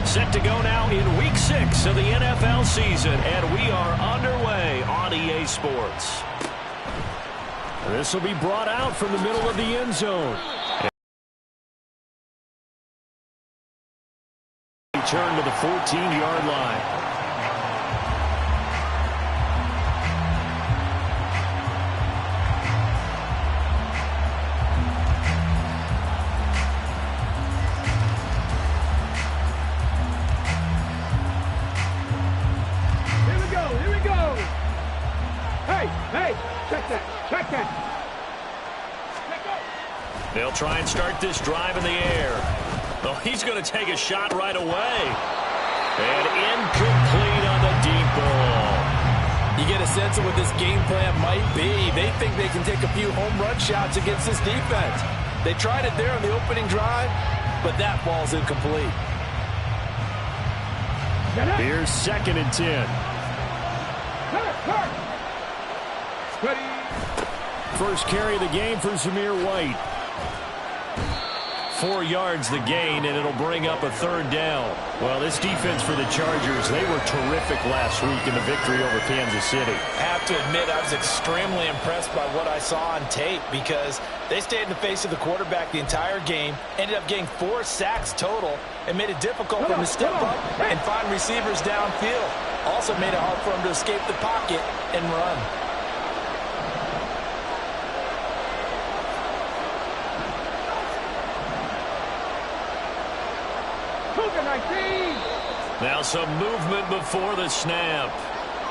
Set to go now in Week 6 of the NFL season, and we are underway on EA Sports. This will be brought out from the middle of the end zone. Return to the 14-yard line. They'll try and start this drive in the air. Oh, he's going to take a shot right away. And incomplete on the deep ball. You get a sense of what this game plan might be. They think they can take a few home run shots against this defense. They tried it there on the opening drive, but that ball's incomplete. Here's 2nd and 10. First carry of the game for Zamir White. 4 yards the gain, and it'll bring up a 3rd down. Well, this defense for the Chargers, they were terrific last week in the victory over Kansas City. I have to admit, I was extremely impressed by what I saw on tape because they stayed in the face of the quarterback the entire game, ended up getting 4 sacks total, and made it difficult for him to step up and find receivers downfield. Also made it hard for him to escape the pocket and run. Now some movement before the snap.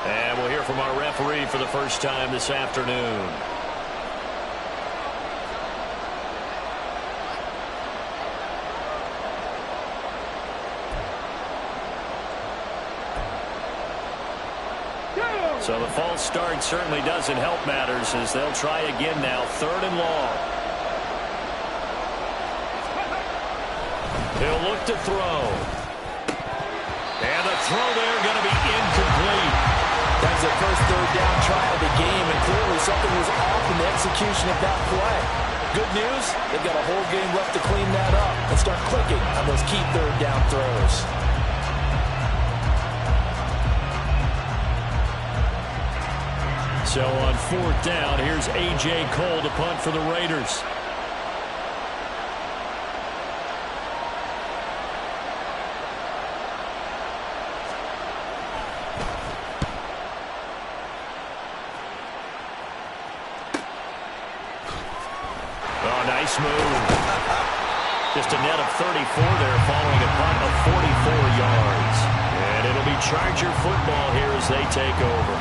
And we'll hear from our referee for the first time this afternoon. So the false start certainly doesn't help matters as they'll try again now. 3rd and long. He'll look to throw. And the throw there going to be incomplete. That's the first 3rd down try of the game, and clearly something was off in the execution of that play. Good news, they've got a whole game left to clean that up and start clicking on those key 3rd down throws. So on 4th down, here's A.J. Cole to punt for the Raiders. Move. Just a net of 34 there following a punt of 44 yards. And it'll be Charger football here as they take over.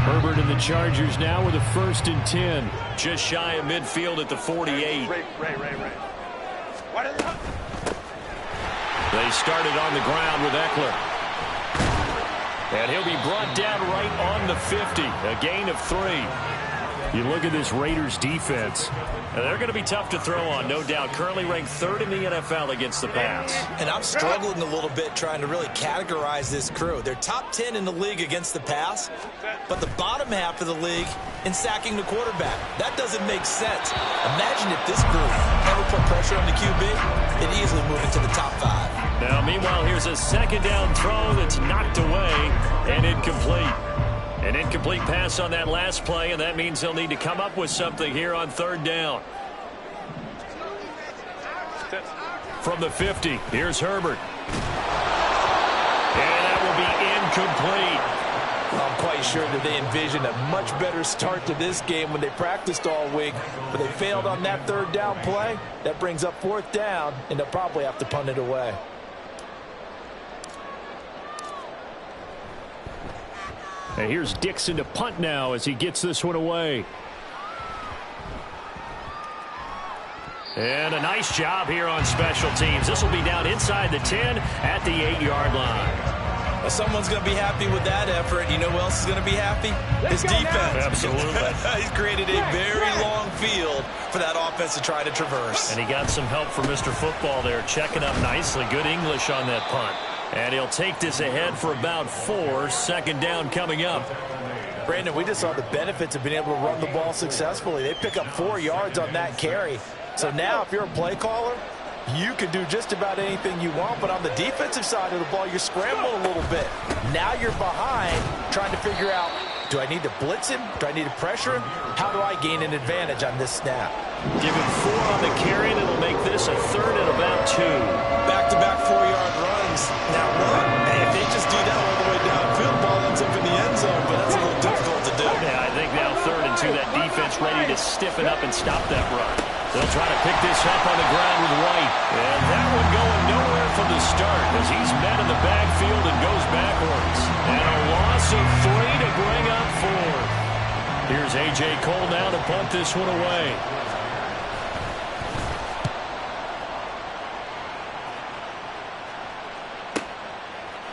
Herbert and the Chargers now with a 1st and 10. Just shy of midfield at the 48. They started on the ground with Eckler. And he'll be brought down right on the 50. A gain of 3. You look at this Raiders defense. They're going to be tough to throw on, no doubt. Currently ranked 3rd in the NFL against the pass. And I'm struggling a little bit trying to really categorize this crew. They're top 10 in the league against the pass, but the bottom half of the league in sacking the quarterback. That doesn't make sense. Imagine if this group ever put pressure on the QB, it'd easily move into the top 5. Now, meanwhile, here's a 2nd down throw that's knocked away and incomplete. An incomplete pass on that last play, and that means they'll need to come up with something here on 3rd down. From the 50, here's Herbert. And that will be incomplete. I'm quite sure that they envisioned a much better start to this game when they practiced all week, but they failed on that 3rd down play. That brings up 4th down, and they'll probably have to punt it away. And here's Dixon to punt now as he gets this one away. And a nice job here on special teams. This will be down inside the 10 at the 8-yard line. Well, someone's going to be happy with that effort. You know who else is going to be happy? His defense. Absolutely. He's created a very long field for that offense to try to traverse. And he got some help from Mr. Football there, checking up nicely. Good English on that punt. And he'll take this ahead for about 4. Second down coming up. Brandon, we just saw the benefits of being able to run the ball successfully. They pick up 4 yards on that carry. So now if you're a play caller, you can do just about anything you want, but on the defensive side of the ball, you're scrambling a little bit. Now you're behind, trying to figure out, do I need to blitz him? Do I need to pressure him? How do I gain an advantage on this snap? Give him 4 on the carry, and it'll make this a 3rd and about 2. Back-to-back 4-yard runs. Now run. Hey, if they just do that all the way downfield, ball ends up in the end zone, but that's a little difficult to do. Yeah, I think now 3rd and 2, that defense ready to stiffen up and stop that run. They'll try to pick this up on the ground with White. And that one going nowhere from the start as he's met in the backfield and goes backwards. And a loss of 3 to bring up 4. Here's A.J. Cole now to punt this one away.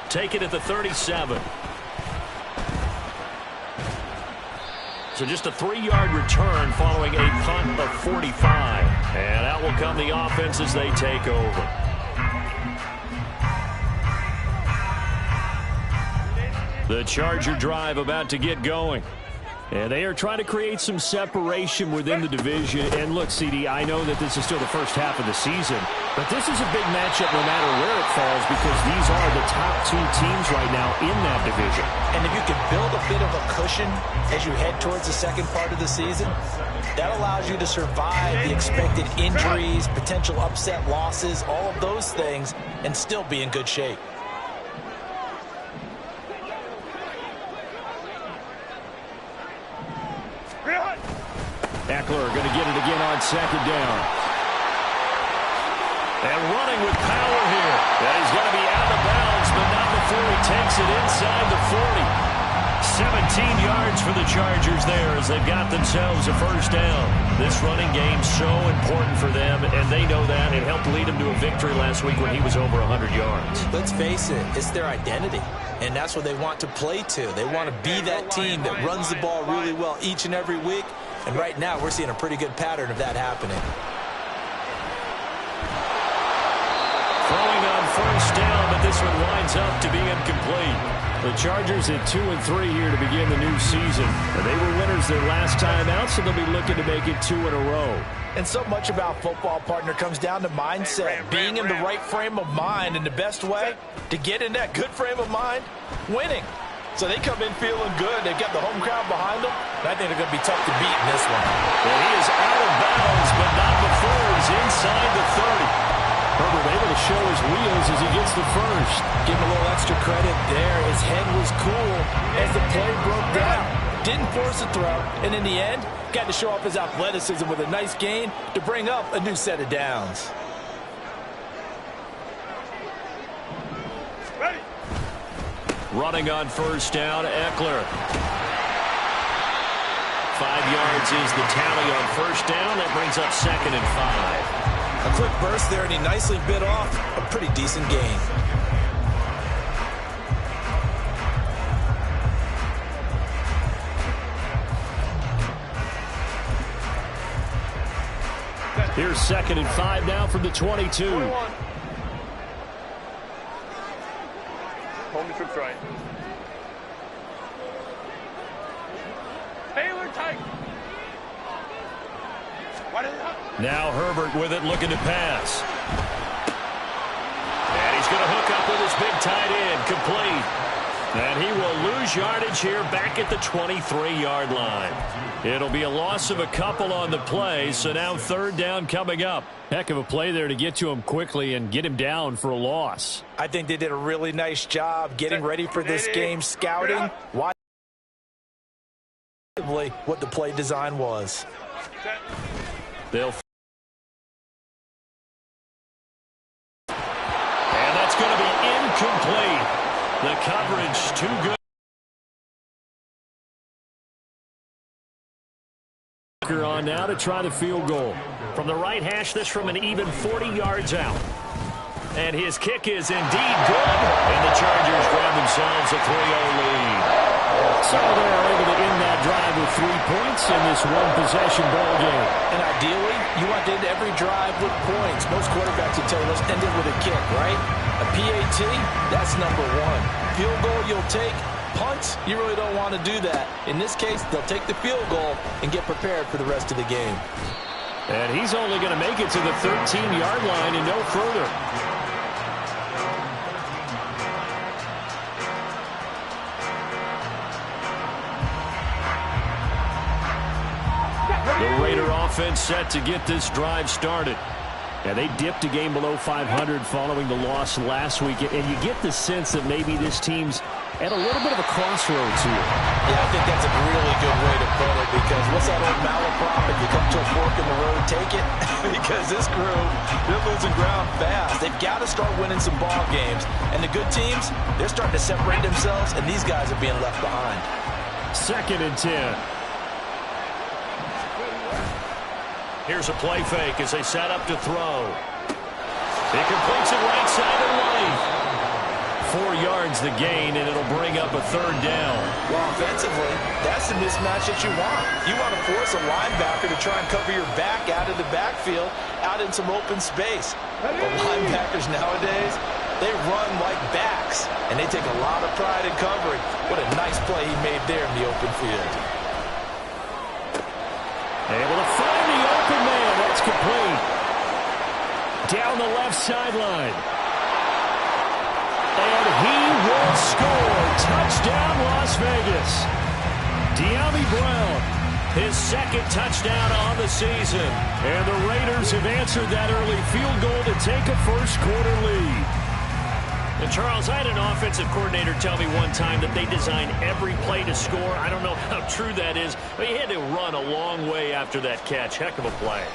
Take it at the 37. So just a 3-yard return following a punt of 45. And out will come the offense as they take over. The Charger drive about to get going. And they are trying to create some separation within the division. And look, CD, I know that this is still the first half of the season, but this is a big matchup no matter where it falls because these are the top 2 teams right now in that division. And if you can build a bit of a cushion as you head towards the second part of the season, that allows you to survive the expected injuries, potential upset losses, all of those things, and still be in good shape. Eckler going to get it again on 2nd down. And running with power here. And he's going to be out of bounds, but not before he takes it inside the 40. 17 yards for the Chargers there as they've got themselves a first down. This running game so important for them, and they know that. It helped lead them to a victory last week when he was over 100 yards. Let's face it, it's their identity, and that's what they want to play to. They want to be that team that runs the ball really well each and every week, and right now we're seeing a pretty good pattern of that happening. Throwing on first down, but this one winds up to be incomplete. The Chargers at 2-3 here to begin the new season. And they were winners their last time out, so they'll be looking to make it 2 in a row. And so much about football, partner, comes down to mindset. Being in the right frame of mind, and the best way to get in that good frame of mind, winning. So they come in feeling good. They've got the home crowd behind them, and I think they're going to be tough to beat in this one. And he is out of bounds, but not before he's inside the 30. Herbert able to show his wheels as he gets the first. Give him a little extra credit there. His head was cool as the play broke down. Didn't force a throw, and in the end, got to show off his athleticism with a nice gain to bring up a new set of downs. Ready. Running on first down, Eckler. 5 yards is the tally on first down. That brings up 2nd and 5. A quick burst there, and he nicely bit off a pretty decent gain. Here's 2nd and 5 now from the 22. 21. Home the troops right. Taylor tight. Now Herbert with it, looking to pass. And he's going to hook up with his big tight end, complete. And he will lose yardage here back at the 23-yard line. It'll be a loss of a couple on the play, so now 3rd down coming up. Heck of a play there to get to him quickly and get him down for a loss. I think they did a really nice job getting ready for this game, scouting, watching what the play design was. They'll. And that's going to be incomplete. The coverage too good. On now to try the field goal. From the right hash, this from an even 40 yards out. And his kick is indeed good. And the Chargers grab themselves a 3-0 lead. So they're able to end that drive with 3 points in this one-possession ball game. And ideally, you want to end every drive with points. Most quarterbacks would tell you, let's end it with a kick, right? A PAT, that's number one. Field goal you'll take. Punts, you really don't want to do that. In this case, they'll take the field goal and get prepared for the rest of the game. And he's only going to make it to the 13-yard line and no further. The Raider offense set to get this drive started. And they dipped a game below 500 following the loss last week. And you get the sense that maybe this team's at a little bit of a crossroads here. Yeah, I think that's a really good way to put it, because what's that old malaprop? If you come to a fork in the road, take it. Because this crew, they're losing ground fast. They've got to start winning some ball games. And the good teams, they're starting to separate themselves, and these guys are being left behind. 2nd and 10. Here's a play fake as they set up to throw. He completes it right side of lane. 4 yards the gain, and it'll bring up a 3rd down. Well, offensively, that's the mismatch that you want. You want to force a linebacker to try and cover your back out of the backfield, out in some open space. The linebackers nowadays, they run like backs, and they take a lot of pride in covering. What a nice play he made there in the open field. Able to find the open man. That's complete. Down the left sideline. And he will score. Touchdown, Las Vegas. De'Ami Brown, his 2nd touchdown on the season. And the Raiders have answered that early field goal to take a first-quarter lead. And Charles, I had an offensive coordinator tell me one time that they design every play to score. I don't know how true that is, but he had to run a long way after that catch. Heck of a play.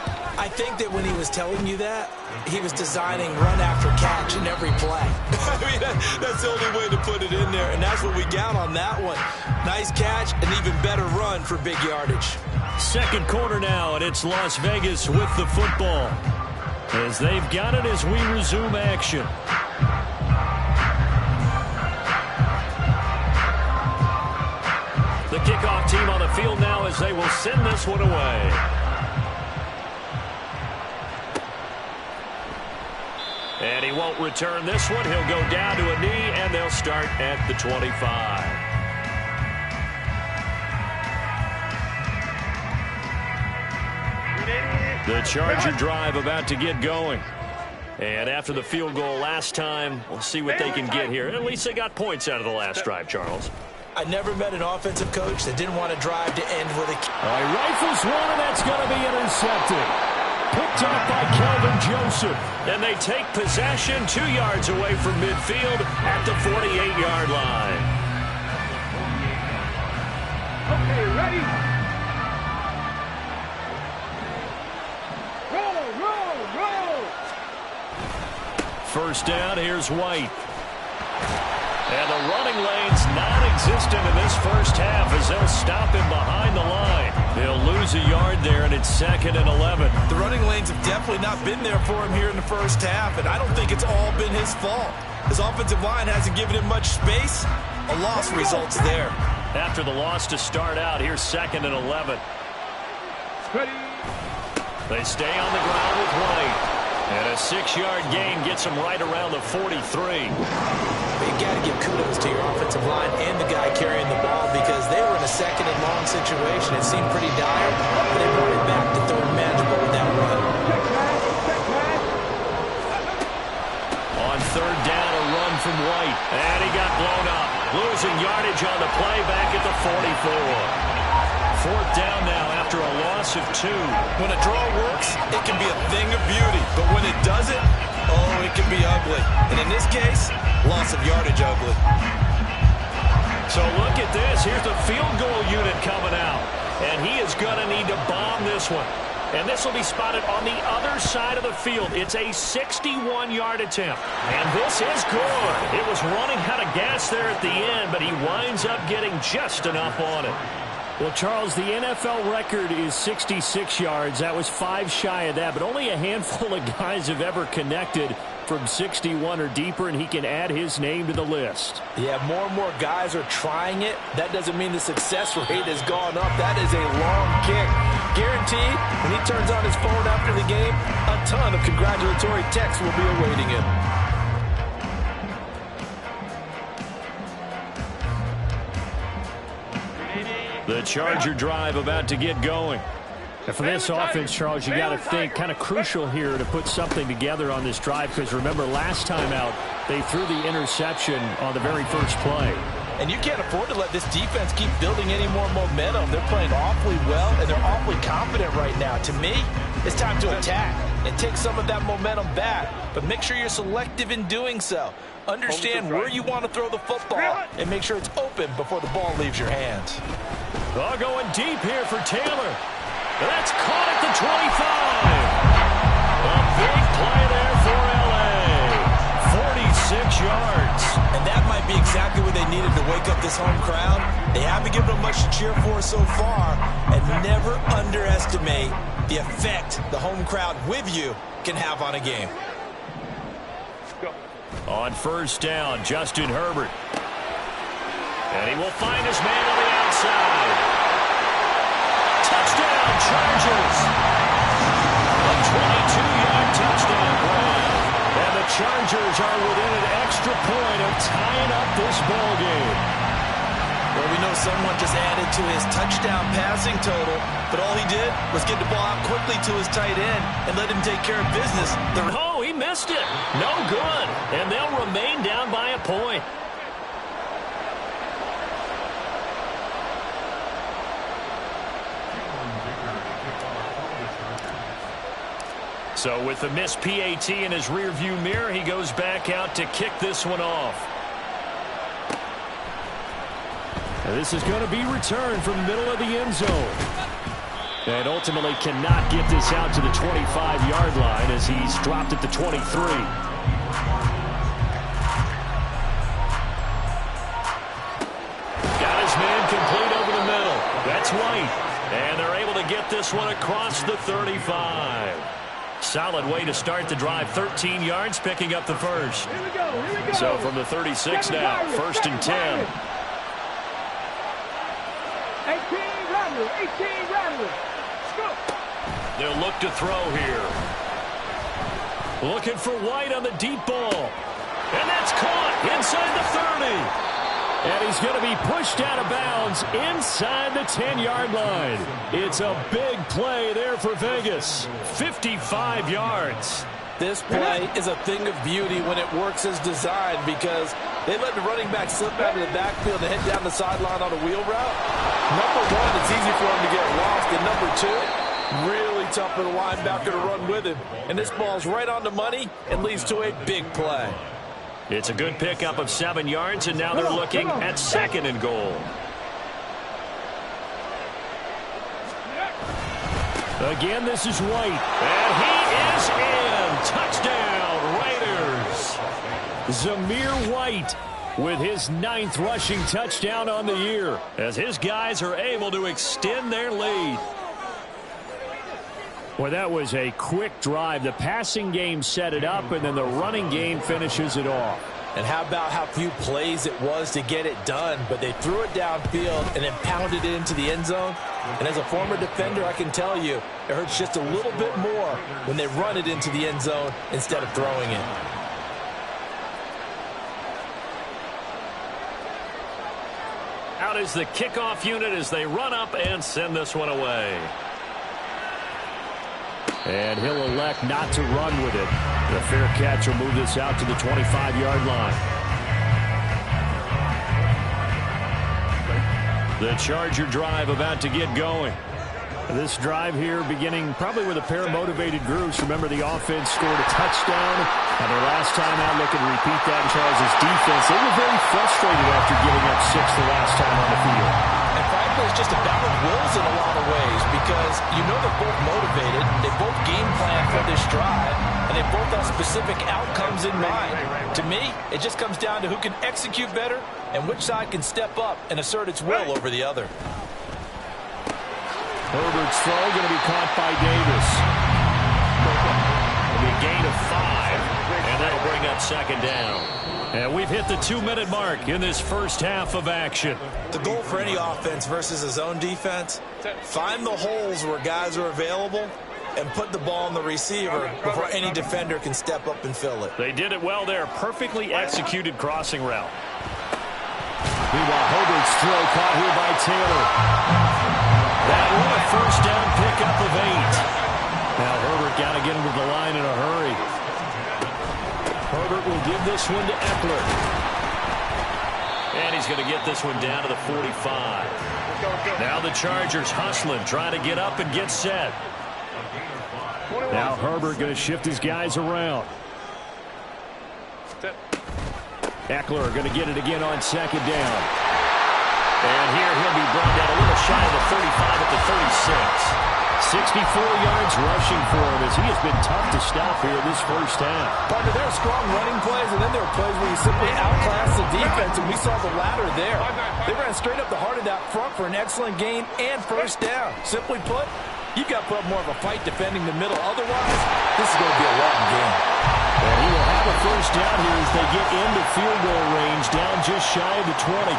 I think that when he was telling you that, he was designing run after catch in every play. I mean, that's the only way to put it in there, and that's what we got on that one. Nice catch, and even better run for big yardage. 2nd quarter now, and it's Las Vegas with the football, as they've got it as we resume action. The kickoff team on the field now as they will send this one away. And he won't return this one. He'll go down to a knee, and they'll start at the 25. The Charger drive about to get going. And after the field goal last time, we'll see what they can get here. At least they got points out of the last drive, Charles. I never met an offensive coach that didn't want to drive to end with a... Rifles one, and that's going to be intercepted. Picked up by Kelvin Joseph. And they take possession 2 yards away from midfield at the 48-yard line. Okay, ready? Roll! First down, here's White. And the running lane's non-existent in this first half as they'll stop him behind the line. They'll lose a yard there, and it's 2nd and 11. The running lanes have definitely not been there for him here in the first half, and I don't think it's all been his fault. His offensive line hasn't given him much space. A loss results there. After the loss to start out, here's 2nd and 11. Ready? They stay on the ground with White. And a 6-yard gain gets him right around the 43. You've got to give kudos to your offensive line and the guy carrying the ball, because they were in a 2nd and long situation. It seemed pretty dire, but they brought it back to 3rd and manageable with that run. On 3rd down, a run from White. And he got blown up. Losing yardage on the play back at the 44. 4th down now after a loss of 2. When a draw works, it can be a thing of beauty. But when it doesn't, oh, it can be ugly. And in this case, loss of yardage ugly. So look at this. Here's the field goal unit coming out. And he is going to need to bomb this one. And this will be spotted on the other side of the field. It's a 61-yard attempt. And this is good. It was running out of gas there at the end, but he winds up getting just enough on it. Well, Charles, the NFL record is 66 yards. That was 5 shy of that, but only a handful of guys have ever connected from 61 or deeper, and he can add his name to the list. Yeah, more and more guys are trying it. That doesn't mean the success rate has gone up. That is a long kick. Guaranteed, when he turns on his phone after the game, a ton of congratulatory texts will be awaiting him. The Charger drive about to get going. And for this offense, Charles, you got to think kind of crucial here to put something together on this drive, because remember last time out they threw the interception on the very first play. And you can't afford to let this defense keep building any more momentum. They're playing awfully well, and they're awfully confident right now. To me, it's time to attack and take some of that momentum back, but make sure you're selective in doing so. Understand where you want to throw the football and make sure it's open before the ball leaves your hands. Oh, going deep here for Taylor. That's caught at the 25. A big play there for L.A. 46 yards. And that might be exactly what they needed to wake up this home crowd. They haven't given them much to cheer for so far. And never underestimate the effect the home crowd with you can have on a game. On first down, Justin Herbert. And he will find his man on the outside. Touchdown, Chargers. A 22-yard touchdown grab. And the Chargers are within an extra point of tying up this ball game. Well, we know someone just added to his touchdown passing total, but all he did was get the ball out quickly to his tight end and let him take care of business. Oh, he missed it. No good. And they'll remain down by a point. So with the missed PAT in his rearview mirror, he goes back out to kick this one off. And this is going to be returned from the middle of the end zone. And ultimately cannot get this out to the 25-yard line as he's dropped at the 23. Got his man complete over the middle. That's White. And they're able to get this one across the 35. Solid way to start the drive. 13 yards, picking up the first. Here we go. So from the 36 now, first and 10. 18 Rattler. They'll look to throw here. Looking for White on the deep ball. And that's caught inside the 30. And he's going to be pushed out of bounds inside the 10-yard line. It's a big play there for Vegas. 55 yards. This play is a thing of beauty when it works as designed, because they let the running back slip out of the backfield and head down the sideline on a wheel route. Number one, it's easy for him to get lost. And number two, really tough for the linebacker to run with him. And this ball's right on the money and leads to a big play. It's a good pickup of 7 yards, and now they're looking at second and goal. Again, this is White. And he is in. Touchdown, Raiders. Zamir White with his 9th rushing touchdown on the year, as his guys are able to extend their lead. Well, that was a quick drive. The passing game set it up, and then the running game finishes it off. And how about how few plays it was to get it done, but they threw it downfield and then pounded it into the end zone. And as a former defender, I can tell you, it hurts just a little bit more when they run it into the end zone instead of throwing it. Out is the kickoff unit as they run up and send this one away. And he'll elect not to run with it. The fair catch will move this out to the 25-yard line. The Charger drive about to get going. This drive here beginning probably with a pair of motivated groups. Remember, the offense scored a touchdown. And their last time out, looking to repeat that in Charles' defense. They were very frustrated after giving up 6 the last time on the field. And frankly, it's just a battle of wills in a lot of ways, because you know they're both motivated, they both game plan for this drive, and they both have specific outcomes in mind. To me, it just comes down to who can execute better and which side can step up and assert its will over the other. Herbert's throw going to be caught by Davis. It'll be a gain of 5, and that'll second down. And we've hit the 2-minute mark in this first half of action. The goal for any offense versus a zone defense, find the holes where guys are available and put the ball on the receiver before any defender can step up and fill it. They did it well there. Perfectly executed crossing route. Meanwhile, Herbert's throw caught here by Taylor. That one a first down pickup of 8. Now Herbert got to get him to the line in a hurry. Herbert will give this one to Eckler. And he's going to get this one down to the 45. Now the Chargers hustling, trying to get up and get set. Now Herbert going to shift his guys around. Eckler going to get it again on second down. And here he'll be brought down a little shy of the 35 at the 36. 64 yards rushing for him as he has been tough to stop here this first half. Partner, there are strong running plays, and then there are plays where you simply outclass the defense, and we saw the latter there. They ran straight up the heart of that front for an excellent gain and first down. Simply put, you've got to put up more of a fight defending the middle. Otherwise, this is going to be a long game. And he will have a first down here as they get into field goal range, down just shy of the 20.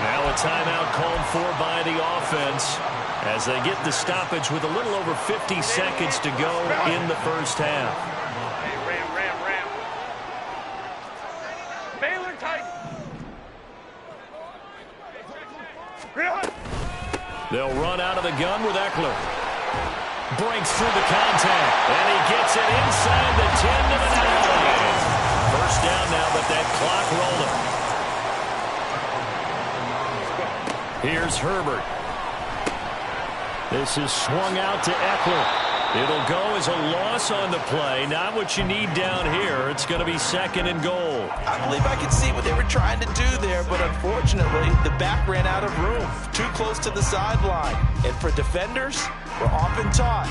Now a timeout called for by the offense as they get the stoppage with a little over 50 seconds to go in the first half. Ram. Baylor tight. They'll run out of the gun with Eckler. Breaks through the contact, and he gets it inside the 10 to the 9. First down now, but that clock rolling. Here's Herbert. This is swung out to Eckler. It'll go as a loss on the play. Not what you need down here. It's going to be second and goal. I believe I could see what they were trying to do there, but unfortunately, the back ran out of room. Too close to the sideline. And for defenders, we're often taught,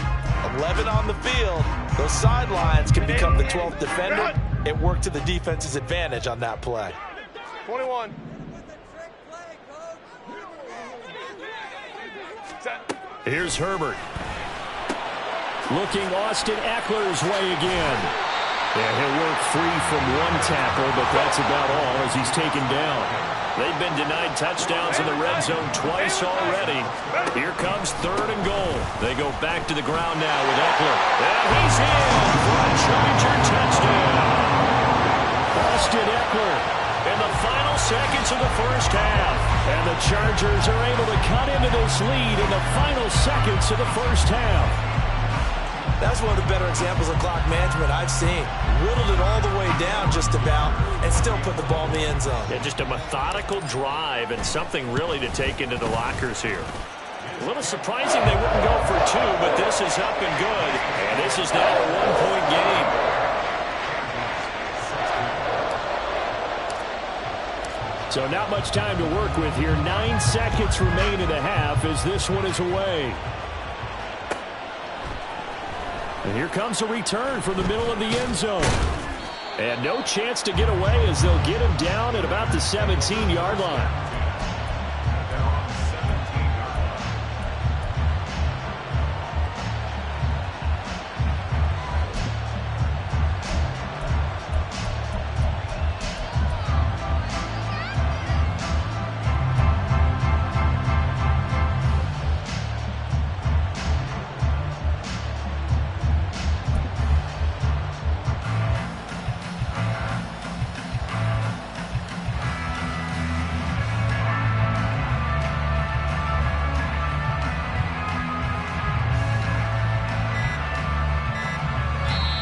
11 on the field, those sidelines can become the 12th defender. It worked to the defense's advantage on that play. 21. Here's Herbert. Looking Austin Eckler's way again. Yeah, he'll work free from one tackle, but that's about all as he's taken down. They've been denied touchdowns in the red zone twice already. Here comes third and goal. They go back to the ground now with Eckler. And he's in for a Charger touchdown. Austin Eckler in the final seconds of the first half. And the Chargers are able to cut into this lead in the final seconds of the first half. That's one of the better examples of clock management I've seen. Whittled it all the way down just about and still put the ball in the end zone. Yeah, just a methodical drive and something really to take into the lockers here. A little surprising they wouldn't go for two, but this is up and good. And this is now a one-point game. So not much time to work with here. 9 seconds remain in the half as this one is away. And here comes a return from the middle of the end zone. And no chance to get away as they'll get him down at about the 17-yard line.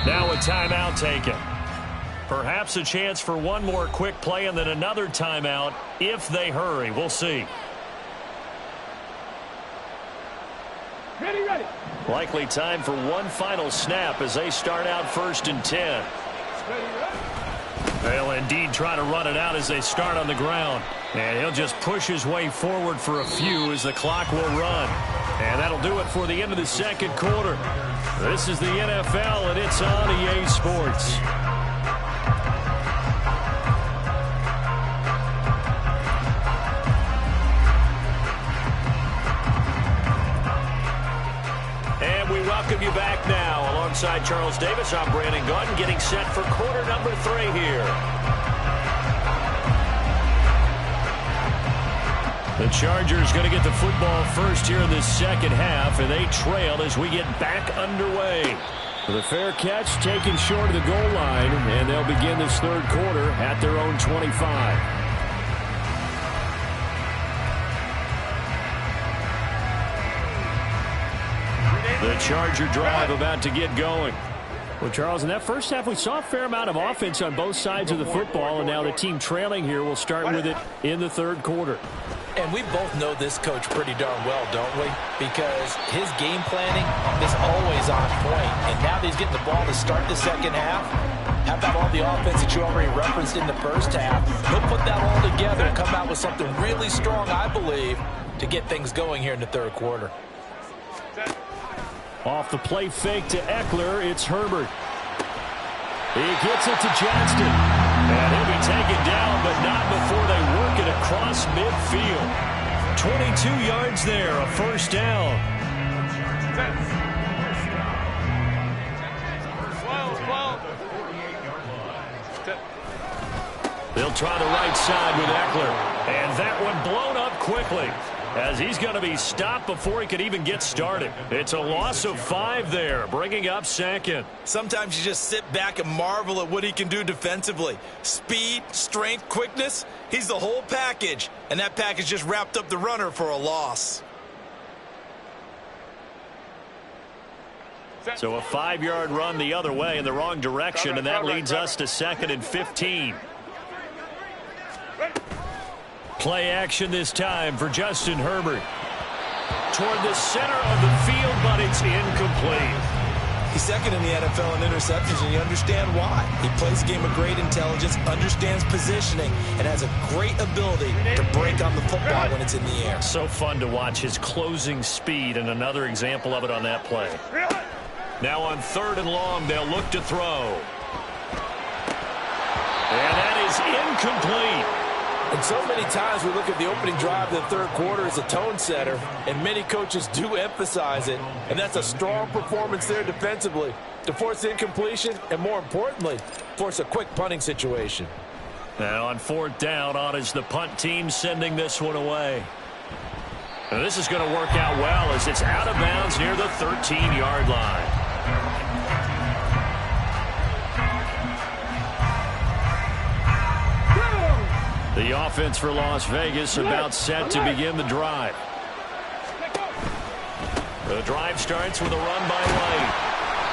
Now a timeout taken. Perhaps a chance for one more quick play and then another timeout if they hurry. We'll see. Ready. Likely time for one final snap as they start out 1st and 10. They'll indeed try to run it out as they start on the ground. And he'll just push his way forward for a few as the clock will run. And that'll do it for the end of the second quarter. This is the NFL, and it's on EA Sports. And we welcome you back now. Alongside Charles Davis, I'm Brandon Gaudin, getting set for quarter number 3 here. The Chargers going to get the football first here in the second half, and they trail as we get back underway. The fair catch taken short of the goal line, and they'll begin this third quarter at their own 25. The Charger drive about to get going. Well, Charles, in that first half, we saw a fair amount of offense on both sides of the football, and now the team trailing here will start with it in the third quarter. And we both know this coach pretty darn well, don't we? Because his game planning is always on point. And now that he's getting the ball to start the second half, how about all the offense that you already referenced in the first half? He'll put that all together and come out with something really strong, I believe, to get things going here in the third quarter. Off the play fake to Eckler, it's Herbert. He gets it to Johnston. And he'll be taken down, but not before they work it across midfield. 22 yards there, a first down. 12. They'll try the right side with Eckler. And that one blown up quickly, as he's going to be stopped before he could even get started. It's a loss of 5 there, bringing up second. Sometimes you just sit back and marvel at what he can do defensively. Speed, strength, quickness, he's the whole package. And that package just wrapped up the runner for a loss. So a 5-yard run the other way in the wrong direction, and that leads us to 2nd and 15. Play action this time for Justin Herbert. Toward the center of the field, but it's incomplete. He's second in the NFL in interceptions, and you understand why. He plays a game of great intelligence, understands positioning, and has a great ability to break on the football when it's in the air. So fun to watch his closing speed, and another example of it on that play. Now on 3rd and long, they'll look to throw. And that is incomplete. And so many times we look at the opening drive of the third quarter as a tone setter, and many coaches do emphasize it, and that's a strong performance there defensively to force incompletion and, more importantly, force a quick punting situation. Now on 4th down, on is the punt team sending this one away. Now this is going to work out well as it's out of bounds near the 13-yard line. The offense for Las Vegas about set to begin the drive. The drive starts with a run by White.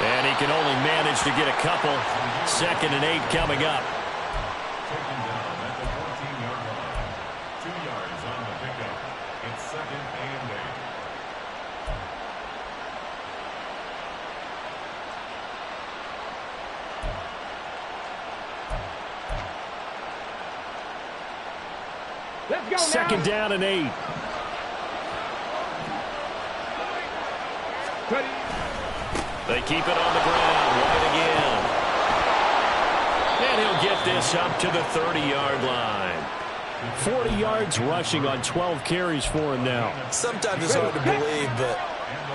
And he can only manage to get a couple. 2nd and 8 coming up. Second down and 8. They keep it on the ground. White again. And he'll get this up to the 30-yard line. 40 yards rushing on 12 carries for him now. Sometimes it's hard to believe, but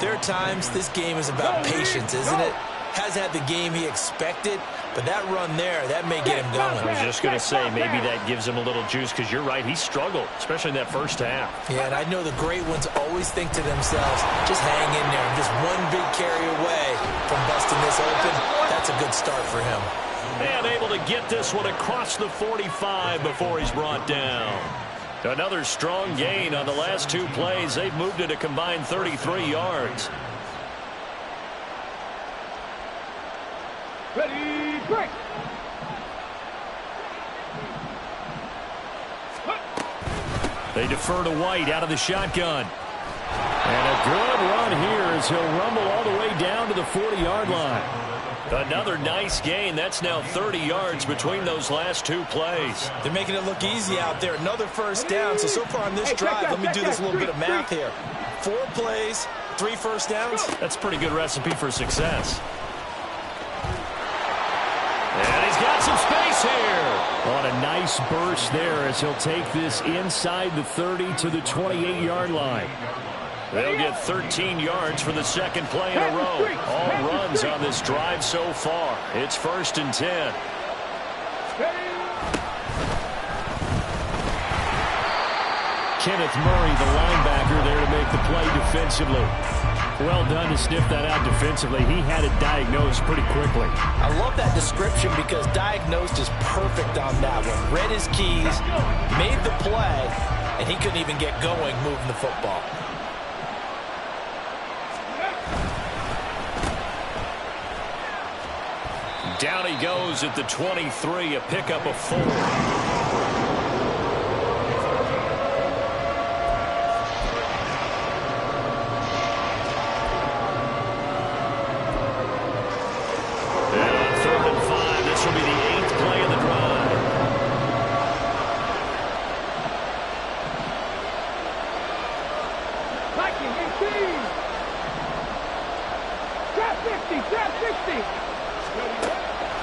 there are times this game is about patience, isn't it? Has had the game he expected, but that run there, that may get him going. I was just going to say, maybe that gives him a little juice, because you're right, he struggled, especially in that first half. Yeah, and I know the great ones always think to themselves, just hang in there. I'm just one big carry away from busting this open. That's a good start for him. And able to get this one across the 45 before he's brought down. Another strong gain on the last 2 plays. They've moved it a combined 33 yards. Ready, break. They defer to White out of the shotgun. And a good run here as he'll rumble all the way down to the 40-yard line. Another nice gain. That's now 30 yards between those last 2 plays. They're making it look easy out there. Another first down. So far on this drive, let me do this little bit of math here. 4 plays, 3 first downs. That's a pretty good recipe for success. And he's got some space here. On a nice burst there as he'll take this inside the 30 to the 28-yard line. They'll get 13 yards for the second play in a row. All runs on this drive so far. It's 1st and 10. Kenneth Murray, the linebacker, there to make the play defensively. Well done to sniff that out defensively. He had it diagnosed pretty quickly. I love that description because diagnosed is perfect on that one. Read his keys, made the play, and he couldn't even get going moving the football. Down he goes at the 23, a pickup of 4.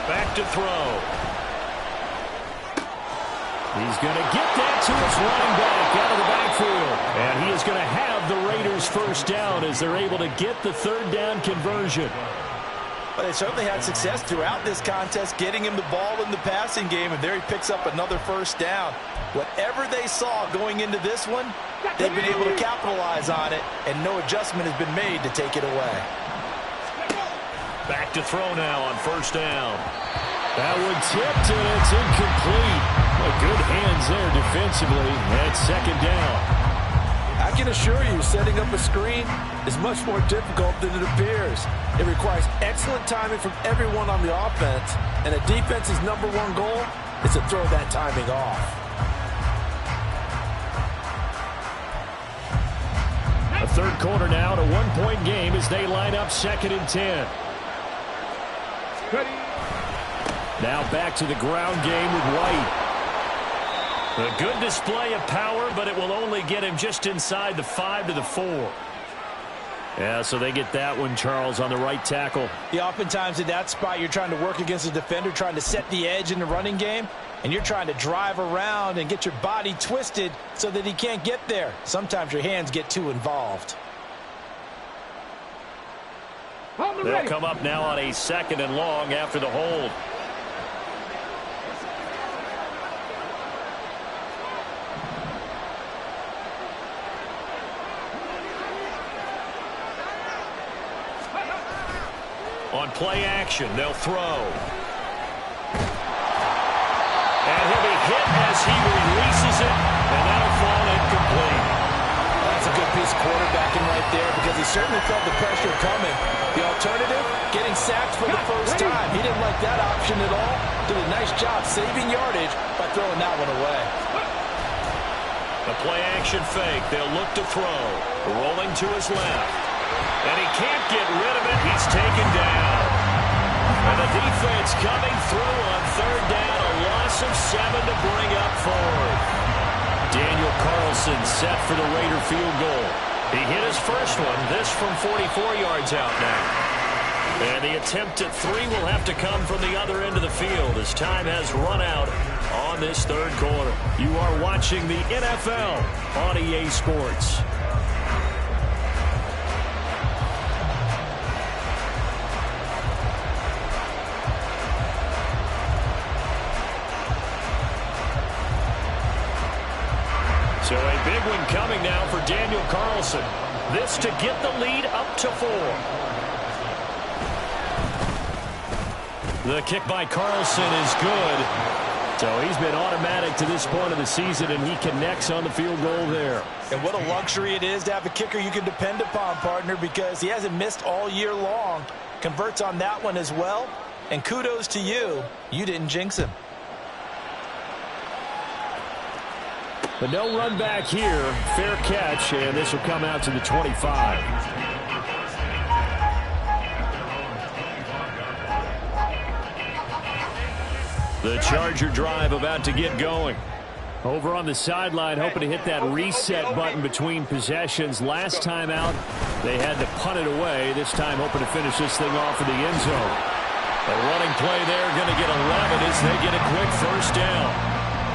Back to throw. He's going to get that to his running back out of the backfield. And he is going to have the Raiders first down as they're able to get the third down conversion. Well, they certainly had success throughout this contest, getting him the ball in the passing game, and there he picks up another first down. Whatever they saw going into this one, they've been able to capitalize on it, and no adjustment has been made to take it away. Back to throw now on first down. That one tipped, and it's incomplete. Well, good hands there defensively. That's second down. I can assure you, setting up a screen is much more difficult than it appears. It requires excellent timing from everyone on the offense, and a defense's #1 goal is to throw that timing off. A third quarter now, a 1-point game as they line up 2nd and 10. Now back to the ground game with White. A good display of power, but it will only get him just inside the 5 to the 4. Yeah, so they get that one, Charles, on the right tackle. Yeah, oftentimes in that spot, you're trying to work against a defender, trying to set the edge in the running game, and you're trying to drive around and get your body twisted so that he can't get there. Sometimes your hands get too involved. They'll come up now on a 2nd and long after the hold. On play action, they'll throw. And he'll be hit as he releases it, and that'll fall incomplete. That's a good piece of quarterbacking right there because he certainly felt the pressure coming. The alternative, getting sacked for the first time. He didn't like that option at all. Did a nice job saving yardage by throwing that one away. A play action fake. They'll look to throw. Rolling to his left. And he can't get rid of it. He's taken down. And the defense coming through on 3rd down. A loss of 7 to bring up 4th. Daniel Carlson set for the Raider field goal. He hit his first one. This from 44 yards out now. And the attempt at 3 will have to come from the other end of the field as time has run out on this 3rd quarter. You are watching the NFL on EA Sports. So a big one coming now for Daniel Carlson. This to get the lead up to 4. The kick by Carlson is good. So he's been automatic to this point of the season, and he connects on the field goal there. And what a luxury it is to have a kicker you can depend upon, partner, because he hasn't missed all year long. Converts on that one as well. And kudos to you. You didn't jinx him. But no run back here. Fair catch, and this will come out to the 25. The Charger drive about to get going. Over on the sideline, hoping to hit that reset button between possessions. Last time out, they had to punt it away. This time, hoping to finish this thing off in the end zone. A running play there, going to get 11 as they get a quick first down.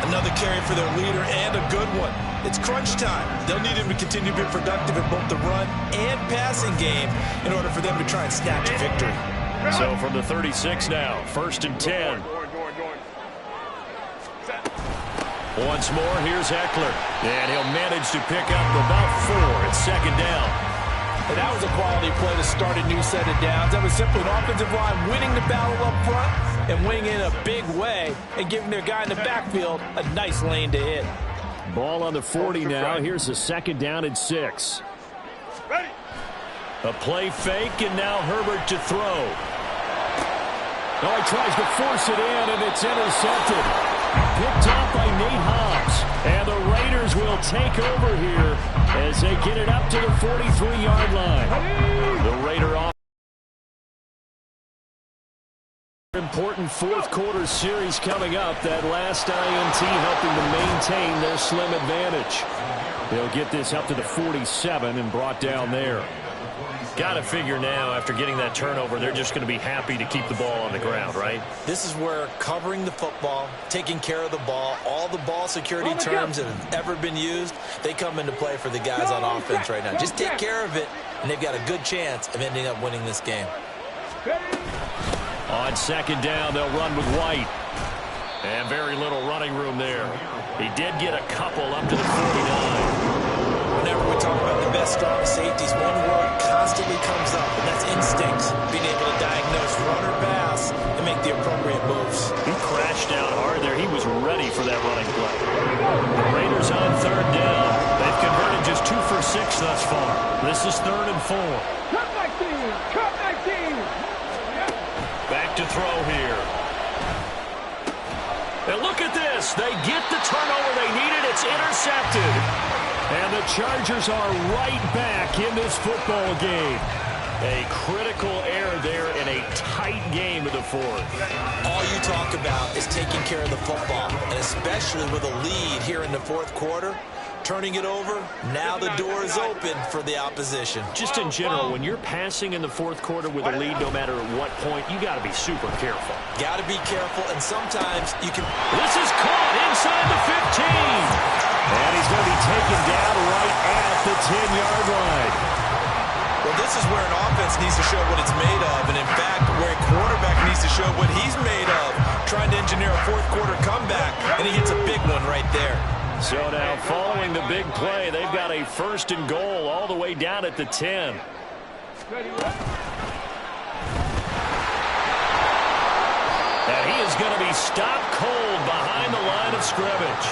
Another carry for their leader and a good one. It's crunch time. They'll need him to continue to be productive in both the run and passing game in order for them to try and snatch a victory. So from the 36 now, 1st and 10. Once more, here's Eckler. And he'll manage to pick up about 4 at 2nd down. And that was a quality play to start a new set of downs. That was simply an offensive line winning the battle up front and winning in a big way and giving their guy in the backfield a nice lane to hit. Ball on the 40 now. Here's a 2nd down and 6. Ready. A play fake, and now Herbert to throw. Oh, he tries to force it in, and it's intercepted. Picked off by Nate Hobbs. And the Raiders will take over here as they get it up to the 43-yard line. The Raider off. Important 4th quarter series coming up. That last INT helping to maintain their slim advantage. They'll get this up to the 47 and brought down there. Got to figure now, after getting that turnover, they're just going to be happy to keep the ball on the ground, right? This is where covering the football, taking care of the ball, all the ball security terms that have ever been used, they come into play for the guys on offense right now. Just take care of it, and they've got a good chance of ending up winning this game. On 2nd down, they'll run with White. And very little running room there. He did get a couple up to the 49. Whenever we talk about the best strong safeties, one word constantly comes up, and that's instincts. Being able to diagnose run or pass and make the appropriate moves. He crashed down hard there. He was ready for that running play. The Raiders on 3rd down. They've converted just 2 for 6 thus far. This is 3rd and 4. Cut 19. Cut 19. Back to throw here. And look at this. They get the turnover they needed. It's intercepted. And the Chargers are right back in this football game. A critical error there in a tight game of the 4th. All you talk about is taking care of the football, and especially with a lead here in the 4th quarter. Turning it over, now the door is open for the opposition. Just in general, when you're passing in the 4th quarter with a lead, no matter at what point, you got to be super careful. Got to be careful, and sometimes you can... This is caught inside the 15. And he's going to be taken down right at the 10-yard line. Well, this is where an offense needs to show what it's made of, and in fact, where a quarterback needs to show what he's made of, trying to engineer a 4th quarter comeback, and he hits a big one right there. So now, following the big play, they've got a 1st and goal all the way down at the 10. And he is going to be stopped cold behind the line of scrimmage.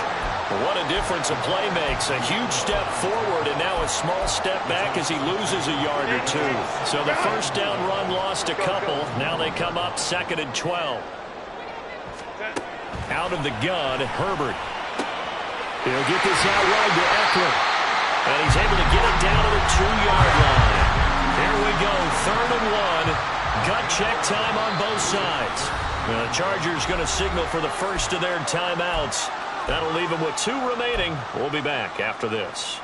What a difference a play makes. A huge step forward and now a small step back as he loses a yard or 2. So the 1st down run lost a couple. Now they come up 2nd and 12. Out of the gun, Herbert. He'll get this out wide to Eckler. And he's able to get it down to the 2-yard line. Here we go, 3rd and 1. Gut check time on both sides. The Chargers going to signal for the first of their timeouts. That'll leave them with 2 remaining. We'll be back after this.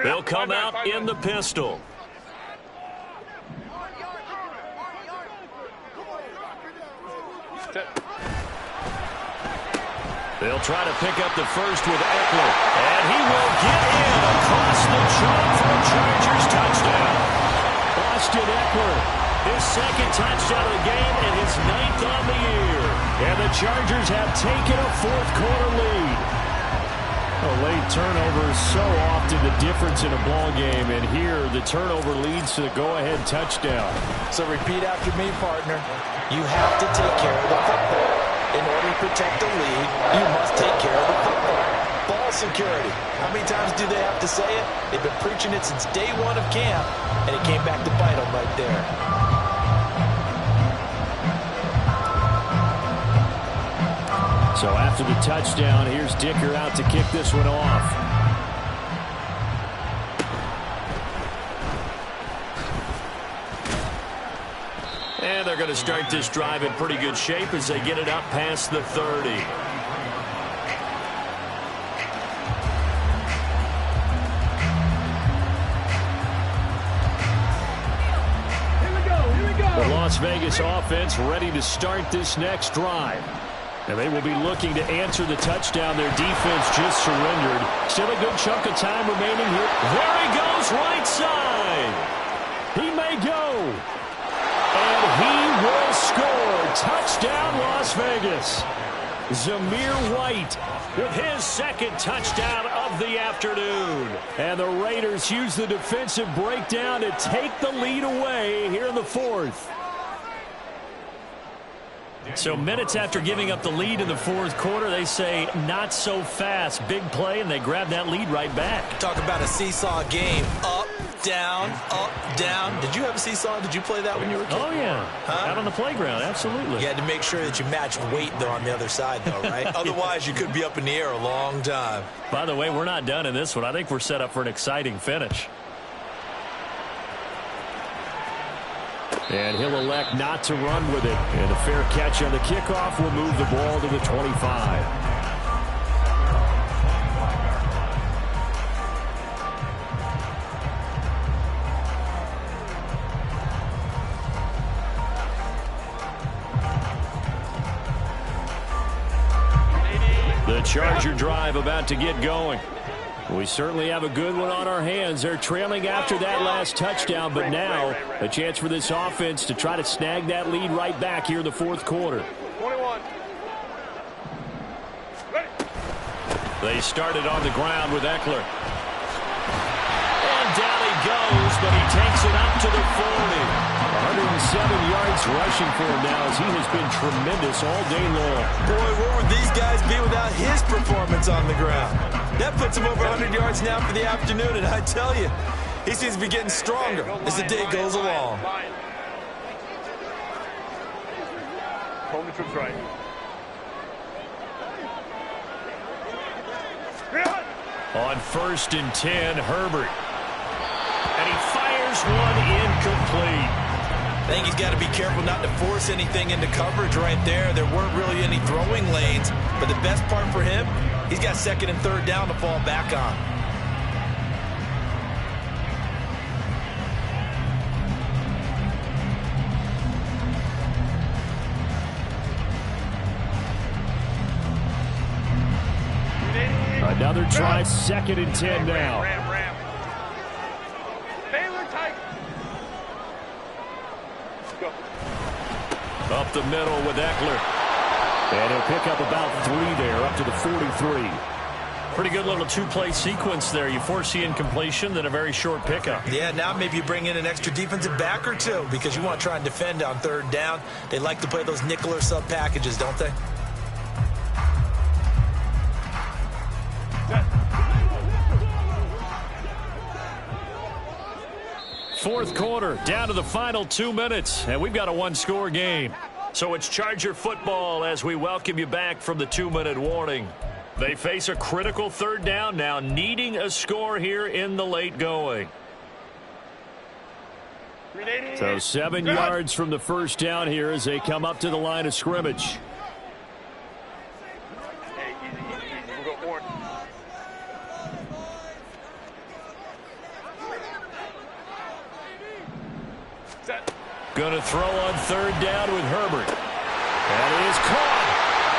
They'll come out in the pistol. They'll try to pick up the first with Eckler. And he will get in across the chalk for a Chargers touchdown. Austin Eckler, his 2nd touchdown of the game and his 9th on the year. And the Chargers have taken a 4th quarter lead. A late turnover is so often the difference in a ball game, and here the turnover leads to the go-ahead touchdown. So repeat after me, partner. You have to take care of the football. In order to protect the lead, you must take care of the football. Ball security. How many times do they have to say it? They've been preaching it since day 1 of camp, and it came back to bite them right there. So after the touchdown, here's Dicker out to kick this one off. And they're going to start this drive in pretty good shape as they get it up past the 30. The Las Vegas offense ready to start this next drive. And they will be looking to answer the touchdown their defense just surrendered. Still a good chunk of time remaining here. There he goes, right side. He may go. And he will score. Touchdown, Las Vegas. Zamir White with his second touchdown of the afternoon. And the Raiders use the defensive breakdown to take the lead away here in the fourth. So minutes after giving up the lead in the fourth quarter, they say not so fast. Big play, and they grab that lead right back. Talk about a seesaw game. Up, down, up, down. Did you have a seesaw? Did you play that when you were a kid? Oh, yeah. Huh? Out on the playground, absolutely. You had to make sure that you matched weight, though, on the other side, though, right? Otherwise, you could be up in the air a long time. By the way, we're not done in this one. I think we're set up for an exciting finish. And he'll elect not to run with it. And a fair catch on the kickoff will move the ball to the 25. The Charger drive about to get going. We certainly have a good one on our hands. They're trailing after that last touchdown, but now a chance for this offense to try to snag that lead right back here in the fourth quarter. 21. They started on the ground with Eckler. And down he goes, but he takes it up to the 40. 107 yards rushing for him now as he has been tremendous all day long. Boy, where would these guys be without his performance on the ground? That puts him over 100 yards now for the afternoon, and I tell you, he seems to be getting stronger as the day goes along. Home troops right. On 1st and 10, Herbert. And he fires one incomplete. I think he's got to be careful not to force anything into coverage right there. There weren't really any throwing lanes, but the best part for him, he's got 2nd and 3rd down to fall back on. Another try, 2nd and 10 now. Ram. Baylor tight. Go. Up the middle with Eckler. And he'll pick up about 3 there, up to the 43. Pretty good little two-play sequence there. You force the incompletion, then a very short pickup. Yeah, now maybe you bring in an extra defensive back or two because you want to try and defend on 3rd down. They like to play those nickel or sub packages, don't they? Fourth quarter, down to the final 2 minutes, and we've got a one-score game. So it's Charger football as we welcome you back from the 2-minute warning. They face a critical 3rd down now, needing a score here in the late going. So 7 yards from the first down here as they come up to the line of scrimmage. Hey, easy. We'll go orange. Set. Going to throw on 3rd down with Herbert. And he is caught.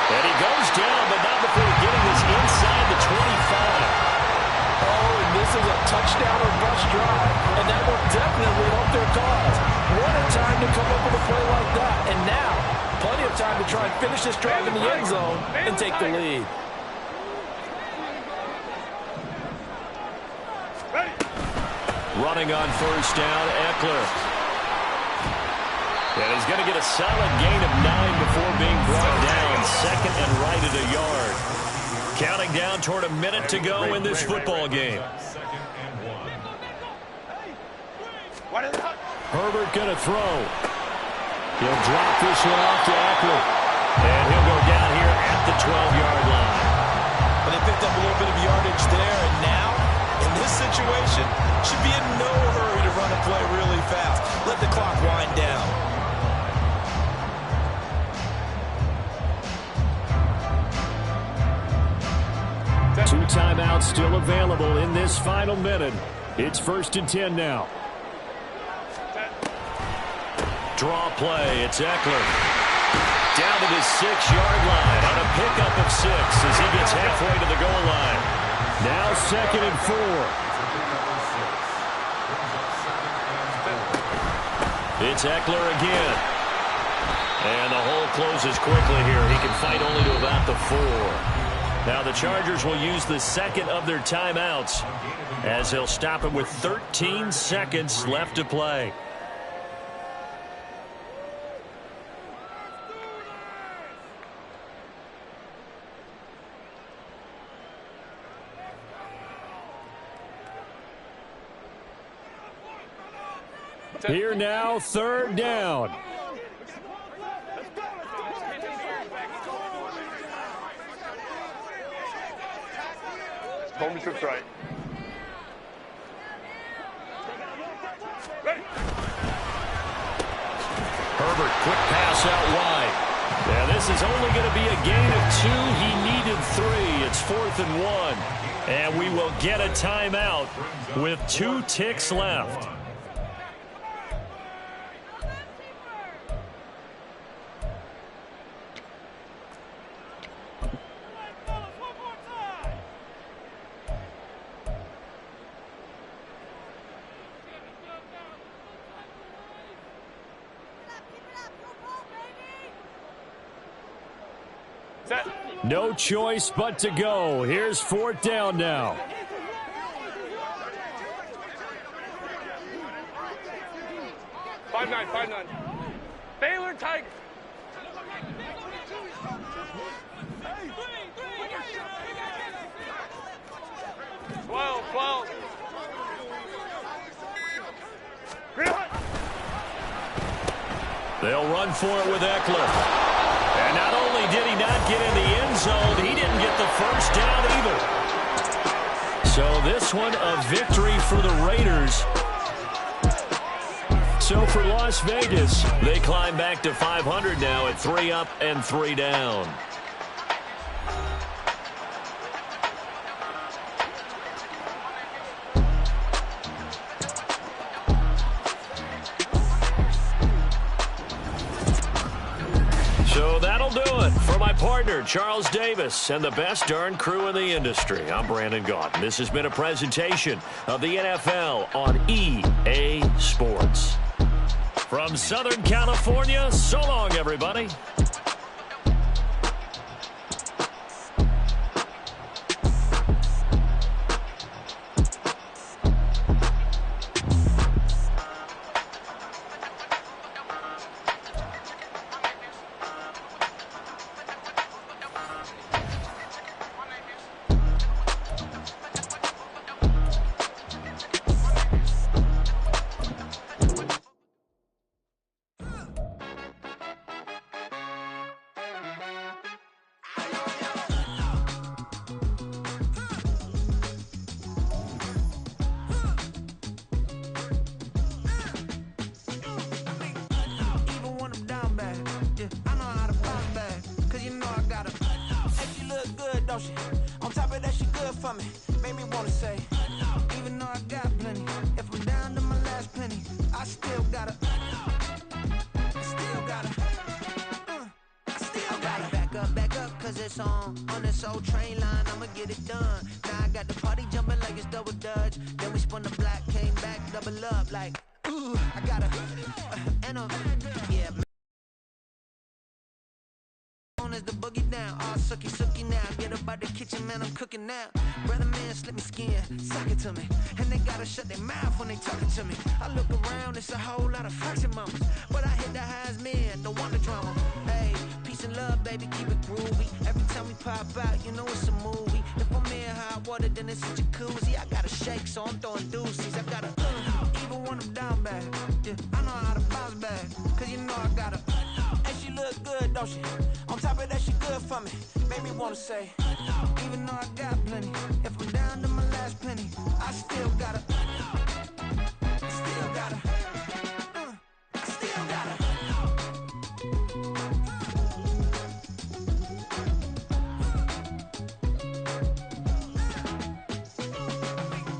And he goes down, but not before getting this inside the 25. Oh, and this is a touchdown or bust drive, and that will definitely help their cause. What a time to come up with a play like that. And now, plenty of time to try and finish this drive in the end zone and take the lead. Ready. Running on 1st down, Eckler. And he's going to get a solid gain of 9 before being brought down. 2nd and right at a yard. Counting down toward a minute to go in this football game. Herbert going to throw. He'll drop this one off to Eckler. And he'll go down here at the 12-yard line. Well, they picked up a little bit of yardage there, and now, in this situation, should be in no hurry to run a play really fast. Let the clock wind down. Two timeouts still available in this final minute. It's 1st and 10 now. Draw play. It's Eckler. Down to the 6-yard line on a pickup of 6 as he gets halfway to the goal line. Now 2nd and 4. It's Eckler again. And the hole closes quickly here. He can fight only to about the 4. Now the Chargers will use the second of their timeouts as they'll stop it with 13 seconds left to play. Here now, 3rd down. Coleman trips right. Ready. Herbert, quick pass out wide. Now this is only going to be a gain of 2. He needed 3. It's 4th and 1. And we will get a timeout with 2 ticks left. Set. No choice but to go. Here's 4th down now. Five nine. Baylor Tiger. Twelve. They'll run for it with Eckler. And not only did he not get in the end zone, he didn't get the first down either. So this one a victory for the Raiders. So for Las Vegas, they climb back to 500 now at 3 up and 3 down. So that'll do it for my partner, Charles Davis, and the best darn crew in the industry. I'm Brandon Gaudin. This has been a presentation of the NFL on EA Sports. From Southern California, so long, everybody. On top of that, she good for me. Made me wanna say, even though I got plenty, if I'm down to my last penny, I still gotta back up, cause it's on this old train line, I'ma get it done. Now I got the party jumping like it's double dutch. Then we spun the block, came back, double up, like, ooh, I gotta, yeah. As the boogie down, all sucky now. Get up out the kitchen, man, I'm cooking now. Brother man, slip me skin, suck it to me. And they gotta shut their mouth when they talking to me. I look around, it's a whole lot of fraction mamas. But I hit the highs, man, don't want the drama. Hey, peace and love, baby, keep it groovy. Every time we pop out, you know it's a movie. If I'm in hot water, then it's a jacuzzi. I gotta shake, so I'm throwing deuces. I gotta, even when I'm down bad. Yeah, I know how to bounce back, cause you know I gotta. And she look good, don't she? On top of that, she good for me. Made me wanna say, even though I got